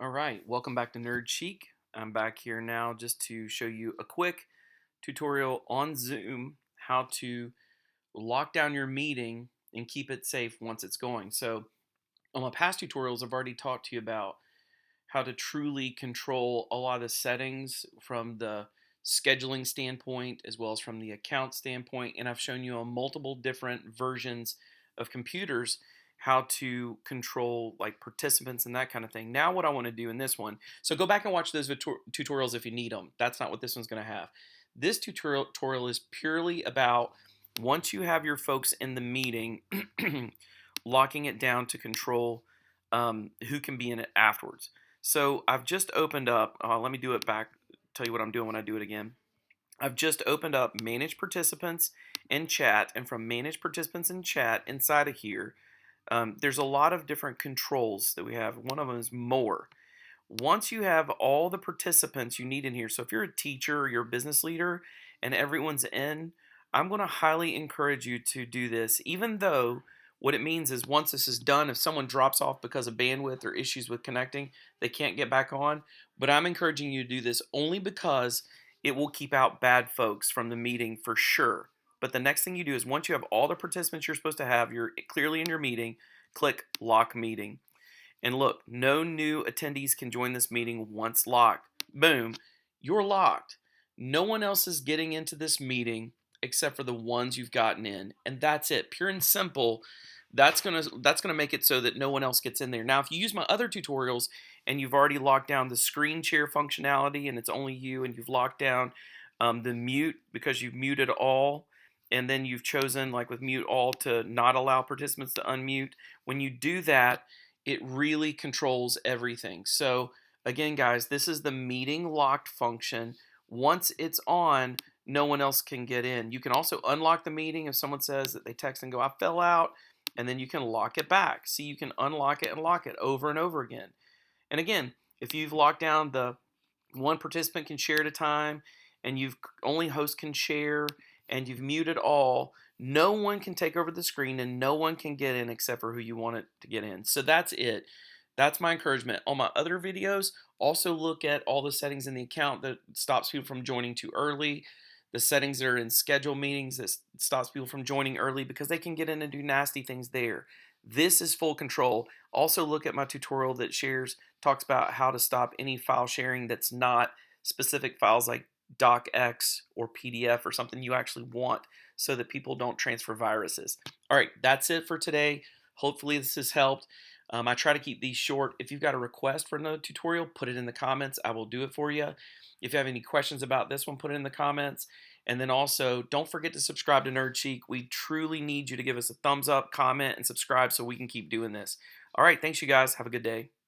All right, welcome back to Nerd Chic. I'm back here now just to show you a quick tutorial on Zoom how to lock down your meeting and keep it safe once it's going. So, on my past tutorials, I've already talked to you about how to truly control a lot of the settings from the scheduling standpoint as well as from the account standpoint. And I've shown you on multiple different versions of computers how to control like participants and that kind of thing. Now, what I want to do in this one, so go back and watch those tutorials if you need them. That's not what this one's going to have. This tutorial is purely about once you have your folks in the meeting, locking it down to control who can be in it afterwards. So I've just opened up, let me do it back, tell you what I'm doing when I do it again. I've just opened up Manage Participants in Chat, and from Manage Participants in Chat inside of here, there's a lot of different controls that we have. One of them is More. Once you have all the participants you need in here, so if you're a teacher or you're a business leader and everyone's in, I'm going to highly encourage you to do this, even though what it means is once this is done, if someone drops off because of bandwidth or issues with connecting, they can't get back on. But I'm encouraging you to do this only because it will keep out bad folks from the meeting for sure. But the next thing you do is once you have all the participants you're supposed to have, you're clearly in your meeting, click Lock Meeting. And look, no new attendees can join this meeting once locked. Boom, you're locked. No one else is getting into this meeting except for the ones you've gotten in. And that's it. Pure and simple. That's gonna make it so that no one else gets in there. Now, if you use my other tutorials and you've already locked down the screen share functionality and it's only you and you've locked down the mute because you've muted all, and then you've chosen like with mute all to not allow participants to unmute. When you do that, it really controls everything. So again, guys, this is the meeting locked function. Once it's on, no one else can get in. You can also unlock the meeting if someone says that they text and go, I fell out, and then you can lock it back. See, you can unlock it and lock it over and over again. And again, if you've locked down the one participant can share at a time, and you've only host can share, and you've muted all, no one can take over the screen and no one can get in except for who you want it to get in. So that's it. That's my encouragement. On my other videos, also look at all the settings in the account that stops people from joining too early, the settings that are in schedule meetings that stops people from joining early because they can get in and do nasty things there. This is full control. Also look at my tutorial that talks about how to stop any file sharing that's not specific files like docx or PDF or something you actually want so that people don't transfer viruses. All right, that's it for today. Hopefully this has helped. I try to keep these short. If you've got a request for another tutorial, put it in the comments. I will do it for you. If you have any questions about this one, put it in the comments. And then also, don't forget to subscribe to Nerd Chic. We truly need you to give us a thumbs up, comment, and subscribe so we can keep doing this. All right, thanks you guys. Have a good day.